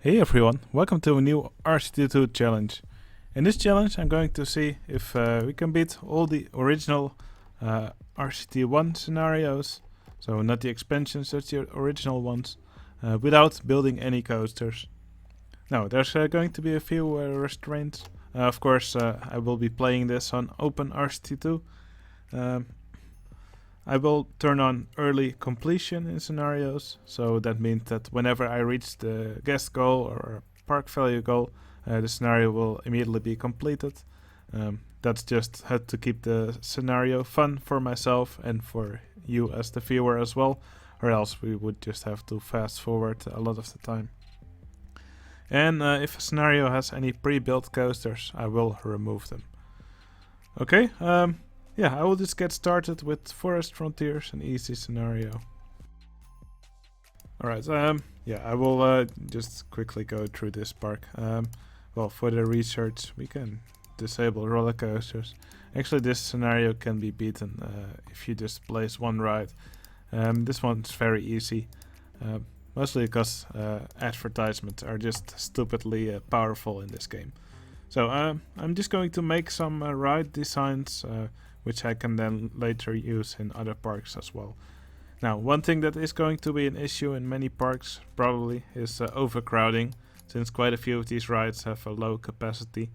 Hey everyone, welcome to a new RCT2 challenge. In this challenge I'm going to see if we can beat all the original RCT1 scenarios, so not the expansions, just the original ones, without building any coasters. Now there's going to be a few restraints. Of course I will be playing this on Open RCT2. I will turn on early completion in scenarios, so that means that whenever I reach the guest goal or park value goal, the scenario will immediately be completed. That's just how to keep the scenario fun for myself and for you as the viewer as well, or else we would just have to fast forward a lot of the time. And if a scenario has any pre-built coasters, I will remove them. Okay, yeah, I will just get started with Forest Frontiers, an easy scenario. Alright, yeah, I will just quickly go through this park. Well, for the research, we can disable roller coasters. Actually, this scenario can be beaten if you just place one ride. This one's very easy, mostly because advertisements are just stupidly powerful in this game. So I'm just going to make some ride designs which I can then later use in other parks as well. Now, one thing that is going to be an issue in many parks probably is overcrowding, since quite a few of these rides have a low capacity.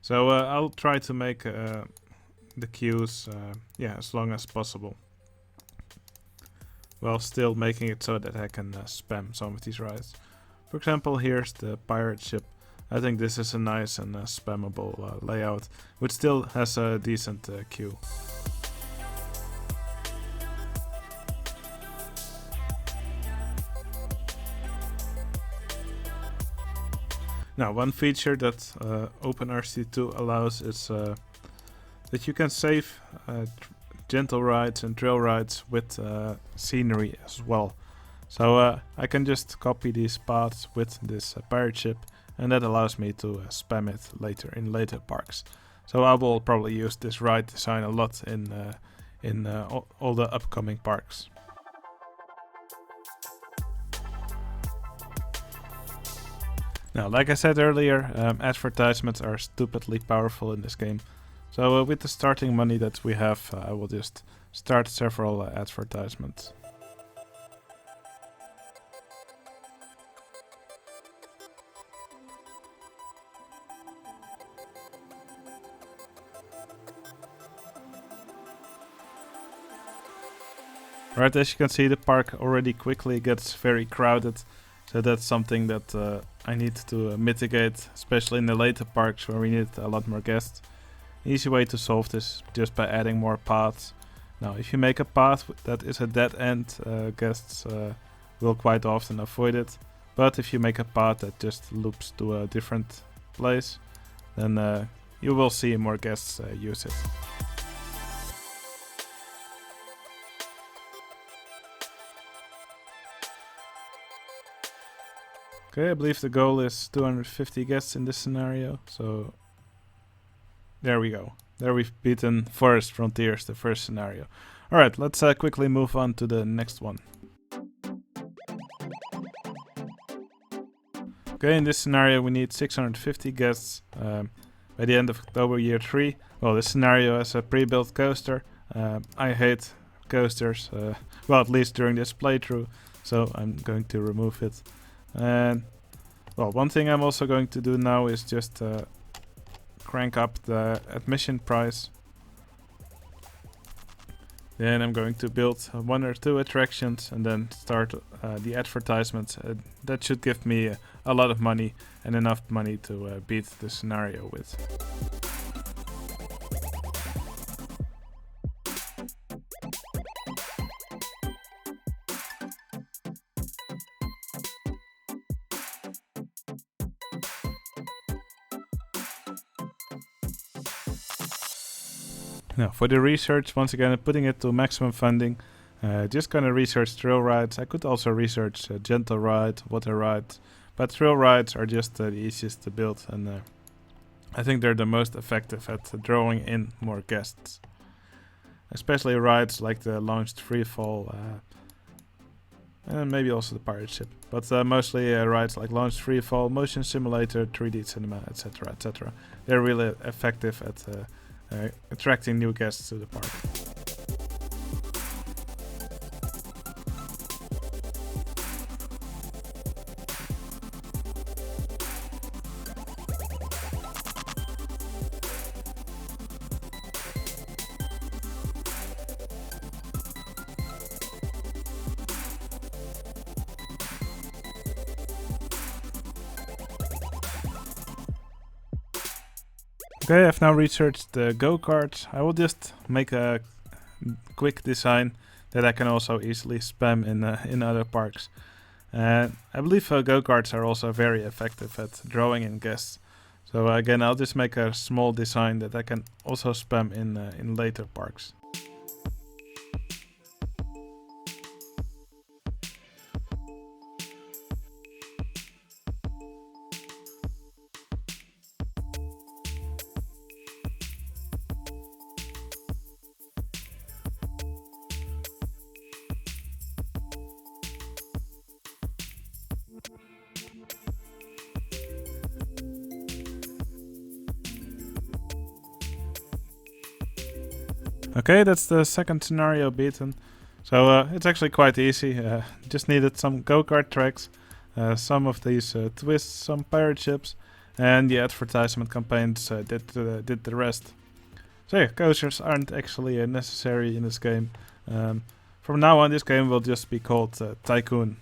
So I'll try to make the queues as long as possible, while still making it so that I can spam some of these rides. For example, here's the pirate ship. I think this is a nice and spammable layout, which still has a decent queue. Now, one feature that OpenRCT2 allows is that you can save gentle rides and trail rides with scenery as well. So I can just copy these paths with this pirate ship, and that allows me to spam it later in later parks. So I will probably use this ride design a lot in all the upcoming parks. Now, like I said earlier, advertisements are stupidly powerful in this game. So with the starting money that we have, I will just start several advertisements. Right, as you can see, the park already quickly gets very crowded, so that's something that I need to mitigate, especially in the later parks where we need a lot more guests. An easy way to solve this just by adding more paths. Now, if you make a path that is a dead end, guests will quite often avoid it. But if you make a path that just loops to a different place, then you will see more guests use it. Okay, I believe the goal is 250 guests in this scenario, so there we go. There we've beaten Forest Frontiers, the first scenario. Alright, let's quickly move on to the next one. Okay, in this scenario we need 650 guests by the end of October year 3. Well, this scenario has a pre-built coaster. I hate coasters, well, at least during this playthrough, so I'm going to remove it. And well, one thing I'm also going to do now is just crank up the admission price. Then I'm going to build 1 or 2 attractions and then start the advertisements. That should give me a lot of money and enough money to beat the scenario with. Now, for the research, once again, I'm putting it to maximum funding. Just gonna research trail rides. I could also research gentle ride, water rides, but trail rides are just the easiest to build, and I think they're the most effective at drawing in more guests. Especially rides like the launched freefall and maybe also the pirate ship. But mostly rides like Launch Freefall, Motion Simulator, 3D Cinema, etc. etc. They're really effective at attracting new guests to the park. Okay, I've now researched the go-karts. I will just make a quick design that I can also easily spam in other parks. And I believe go-karts are also very effective at drawing in guests. So again, I'll just make a small design that I can also spam in later parks. Okay, that's the second scenario beaten. So it's actually quite easy. Just needed some go-kart tracks, some of these twists, some pirate ships, and the advertisement campaigns did the rest. So yeah, coasters aren't actually necessary in this game. From now on, this game will just be called Tycoon.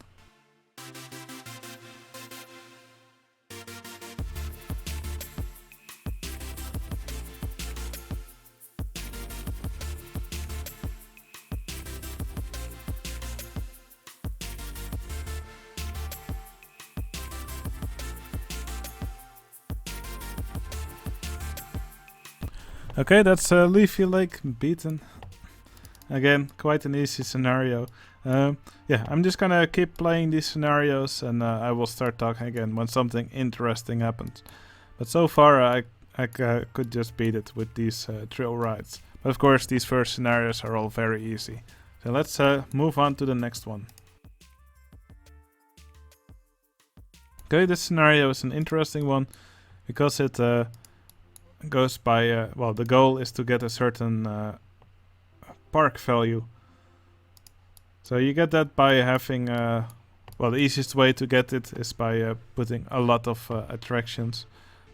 Okay, that's Leafy Lake beaten. Again, quite an easy scenario. Yeah, I'm just gonna keep playing these scenarios, and I will start talking again when something interesting happens. But so far, I could just beat it with these thrill rides. But of course, these first scenarios are all very easy. So let's move on to the next one. Okay, this scenario is an interesting one because it goes by, well, the goal is to get a certain park value. So you get that by having, well, the easiest way to get it is by putting a lot of attractions.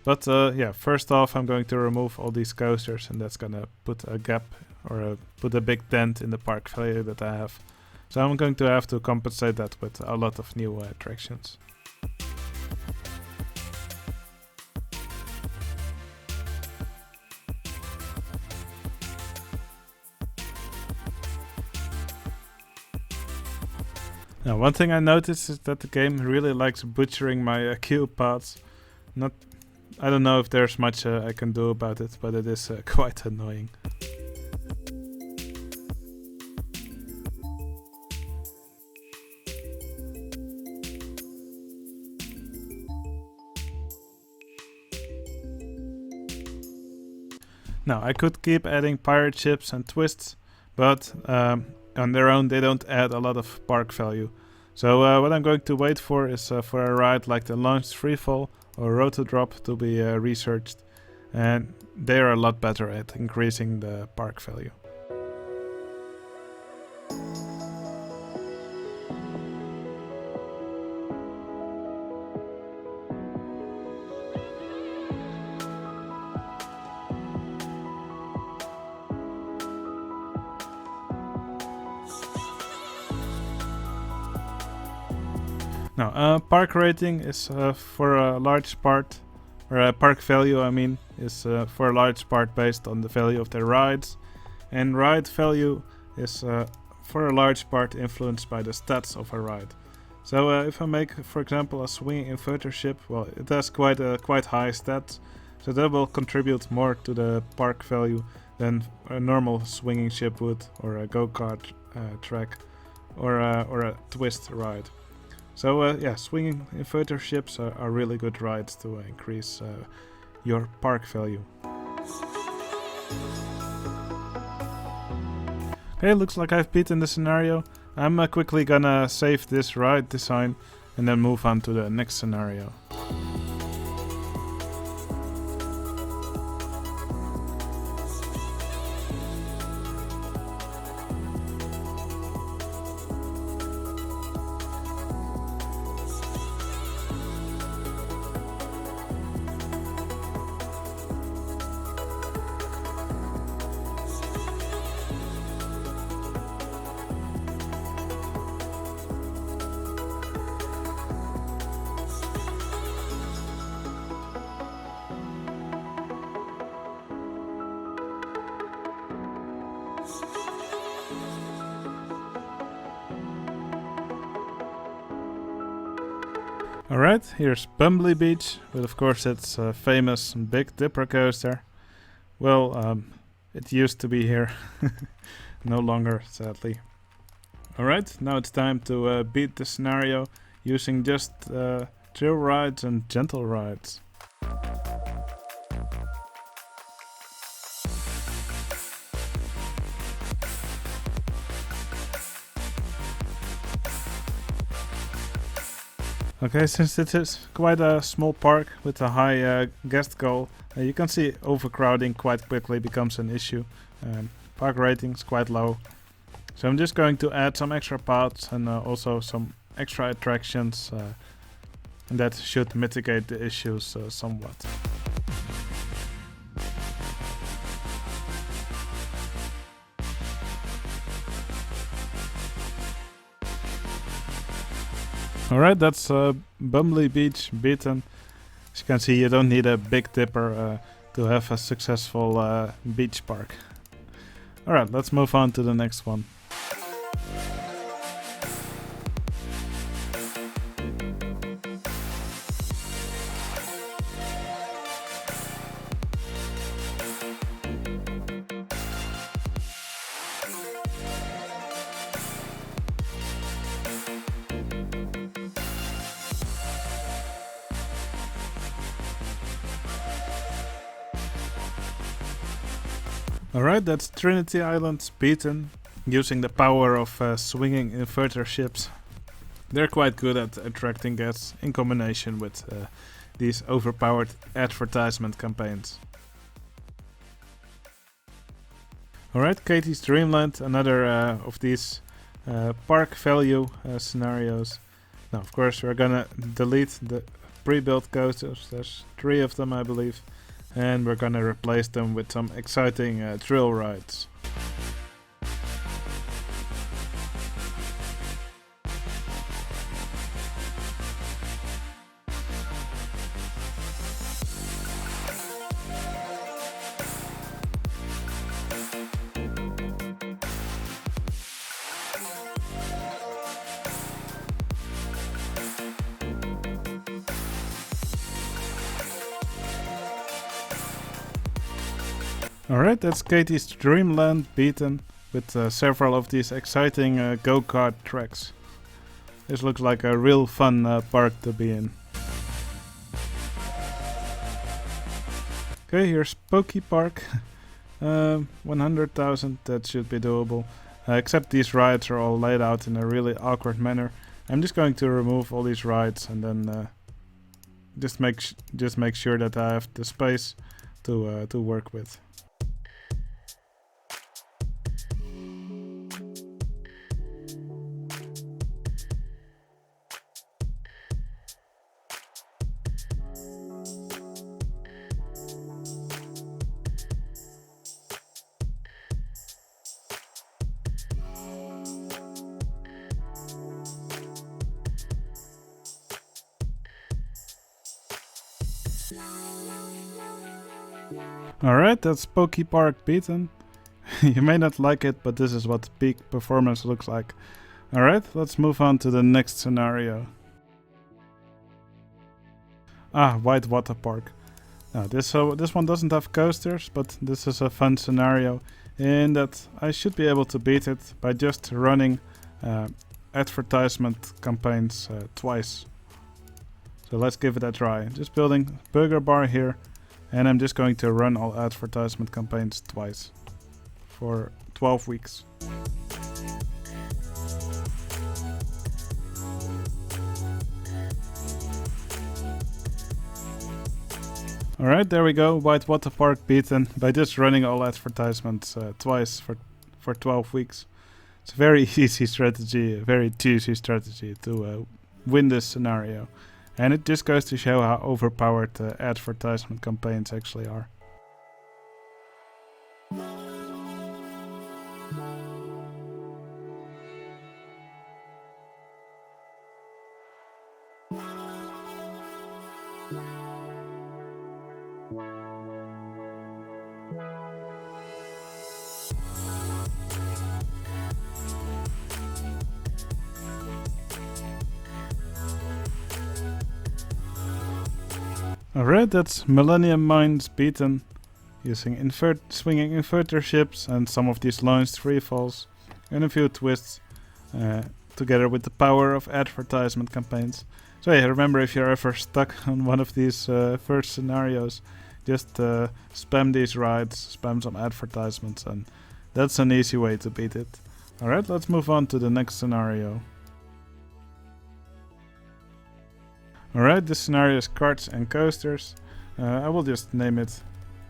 But yeah, first off, I'm going to remove all these coasters, and that's gonna put a gap or put a big dent in the park value that I have. So I'm going to have to compensate that with a lot of new attractions. Now, one thing I noticed is that the game really likes butchering my queue paths. I don't know if there's much I can do about it, but it is quite annoying. Now, I could keep adding pirate ships and twists, but on their own they don't add a lot of park value. So what I'm going to wait for is for a ride like the Launch Freefall or Rotodrop to be researched, and they are a lot better at increasing the park value. Now, park rating is for a large part, or park value I mean, is for a large part based on the value of the rides, and ride value is for a large part influenced by the stats of a ride. So if I make, for example, a swinging inverter ship, well, it has quite high stats, so that will contribute more to the park value than a normal swinging ship would, or a go-kart track, or a twist ride. So yeah, swinging inverter ships are really good rides to increase your park value. Okay, looks like I've beaten the scenario. I'm quickly gonna save this ride design and then move on to the next scenario. Alright, here's Bumbly Beach, with of course its famous Big Dipper coaster. Well, it used to be here, no longer sadly. Alright, now it's time to beat the scenario using just thrill rides and gentle rides. Okay, since it is quite a small park with a high guest goal, you can see overcrowding quite quickly becomes an issue. Park rating is quite low. So I'm just going to add some extra paths and also some extra attractions, and that should mitigate the issues somewhat. Alright, that's Bumbly Beach beaten. As you can see, you don't need a Big Dipper to have a successful beach park. Alright, let's move on to the next one. Alright, that's Trinity Island beaten, using the power of swinging inverter ships. They're quite good at attracting guests in combination with these overpowered advertisement campaigns. Alright, Katie's Dreamland, another of these park value scenarios. Now, of course, we're gonna delete the pre-built coasters. There's 3 of them, I believe. And we're gonna replace them with some exciting thrill rides. Alright, that's Katie's Dreamland beaten with several of these exciting go-kart tracks. This looks like a real fun park to be in. Okay, here's Pokey Park. 100,000, that should be doable. Except these rides are all laid out in a really awkward manner. I'm just going to remove all these rides and then just make sure that I have the space to work with. Alright, that's Pokey Park beaten. You may not like it, but this is what peak performance looks like. Alright, let's move on to the next scenario. White Waterpark. Now this one doesn't have coasters, but this is a fun scenario in that I should be able to beat it by just running advertisement campaigns twice. So let's give it a try. Just building burger bar here, and I'm just going to run all advertisement campaigns twice for 12 weeks. Alright, there we go. White Waterpark beaten by just running all advertisements twice for 12 weeks. It's a very easy strategy, a very juicy strategy to win this scenario. And it just goes to show how overpowered advertisement campaigns actually are. Alright, that's Millennium Mines beaten using swinging inverter ships and some of these launched free falls and a few twists together with the power of advertisement campaigns. So yeah, remember, if you're ever stuck on one of these first scenarios, just spam these rides, spam some advertisements, and that's an easy way to beat it. Alright, let's move on to the next scenario. Alright, this scenario is carts and coasters. I will just name it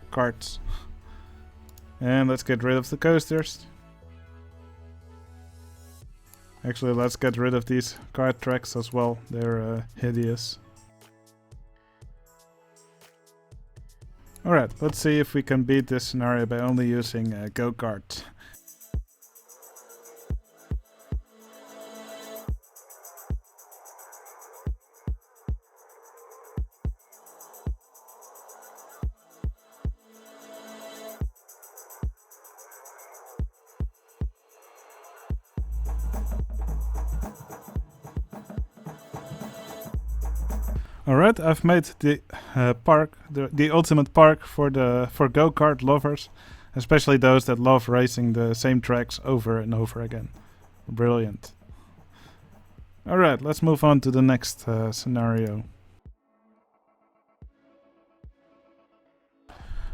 carts. And let's get rid of the coasters. Actually, let's get rid of these kart tracks as well. They're hideous. Alright, let's see if we can beat this scenario by only using go-karts. Alright, I've made the park, the ultimate park for go-kart lovers, especially those that love racing the same tracks over and over again. Brilliant. Alright, let's move on to the next scenario.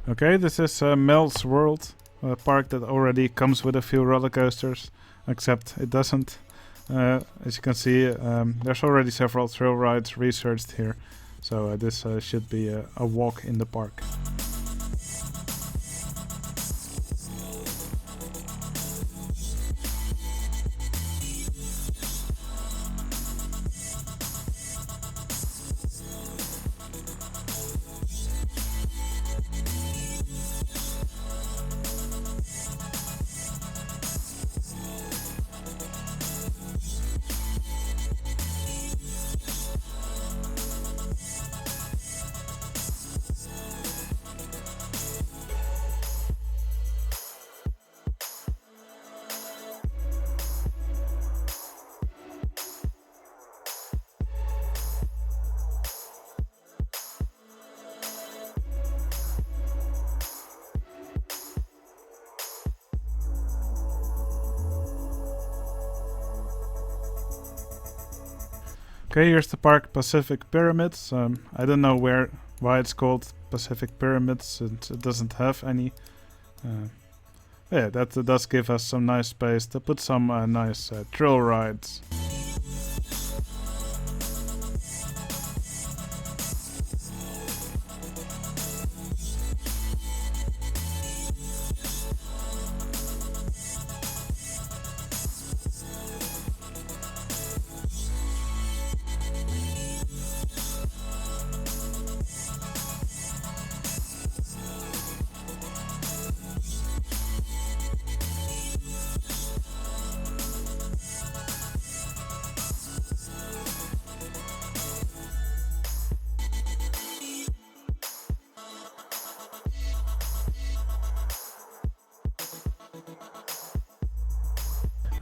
Okay, this is Mel's World, a park that already comes with a few roller coasters, except it doesn't. As you can see, there's already several thrill rides researched here, so this should be a walk in the park. Okay, here's the park Pacific Pyramids. I don't know why it's called Pacific Pyramids, since it doesn't have any. Yeah, that does give us some nice space to put some nice thrill rides.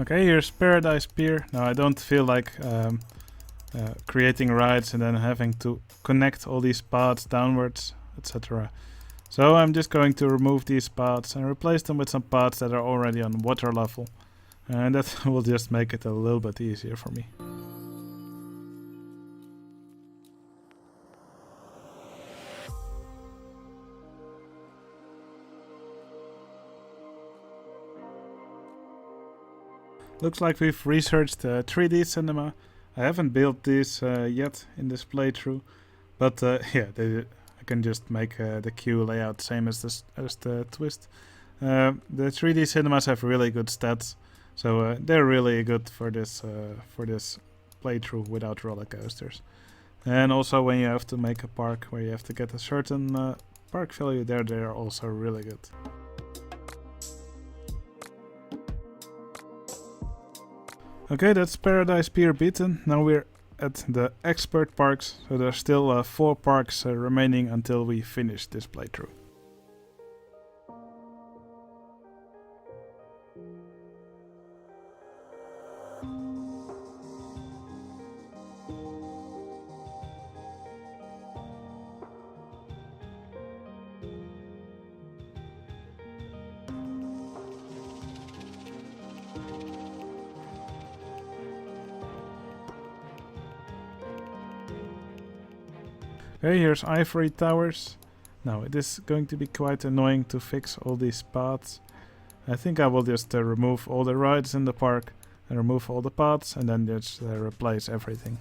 Okay, here's Paradise Pier. Now I don't feel like creating rides and then having to connect all these paths downwards, etc. So I'm just going to remove these paths and replace them with some paths that are already on water level. And that will just make it a little bit easier for me. Looks like we've researched 3D cinema. I haven't built these yet in this playthrough, but yeah, I can just make the queue layout same as the twist. The 3D cinemas have really good stats, so they're really good for this playthrough without roller coasters. And also when you have to make a park where you have to get a certain park value, they're also really good. Okay, that's Paradise Pier beaten. Now we're at the expert parks, so there's still 4 parks remaining until we finish this playthrough. Okay, here's Ivory Towers. Now it is going to be quite annoying to fix all these paths. I think I will just remove all the rides in the park and remove all the paths and then just replace everything.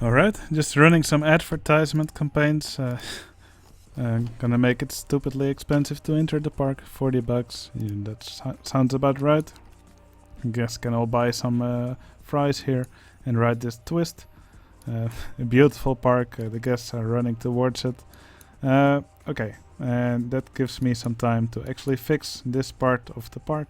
Alright, just running some advertisement campaigns. Gonna make it stupidly expensive to enter the park, 40 bucks. Yeah, that sounds about right. I guess can all buy some fries here and ride this twist. A beautiful park, the guests are running towards it. Okay, and that gives me some time to actually fix this part of the park.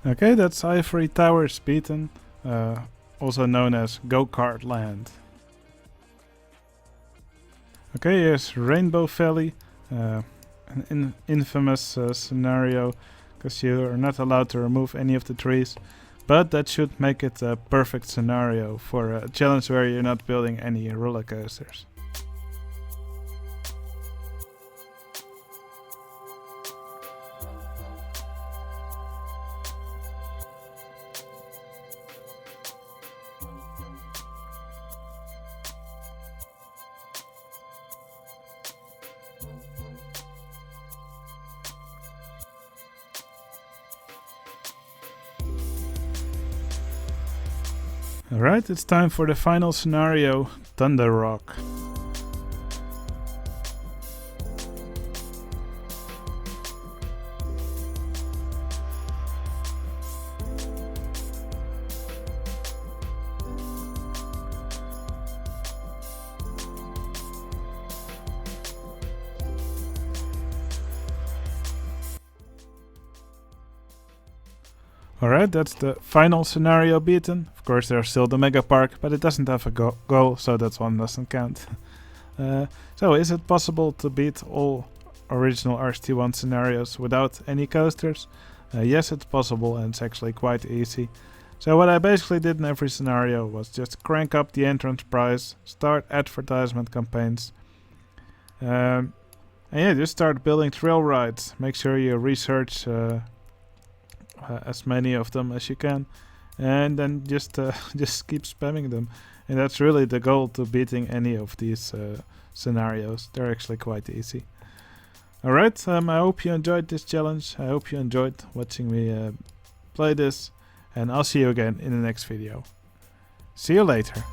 Okay, that's Ivory Towers beaten, also known as Go-Kart Land. Okay, here's Rainbow Valley, an infamous scenario, because you are not allowed to remove any of the trees, but that should make it a perfect scenario for a challenge where you're not building any roller coasters. Alright, it's time for the final scenario, Thunder Rock. Alright, that's the final scenario beaten. Of course there's still the Mega Park, but it doesn't have a goal, so that one doesn't count. So is it possible to beat all original RCT1 scenarios without any coasters? Yes, it's possible, and it's actually quite easy. So what I basically did in every scenario was just crank up the entrance price, start advertisement campaigns, and yeah, just start building trail rides. Make sure you research as many of them as you can, and then just keep spamming them. And that's really the goal to beating any of these scenarios. They're actually quite easy. Alright, I hope you enjoyed this challenge. I hope you enjoyed watching me play this, and I'll see you again in the next video. See you later.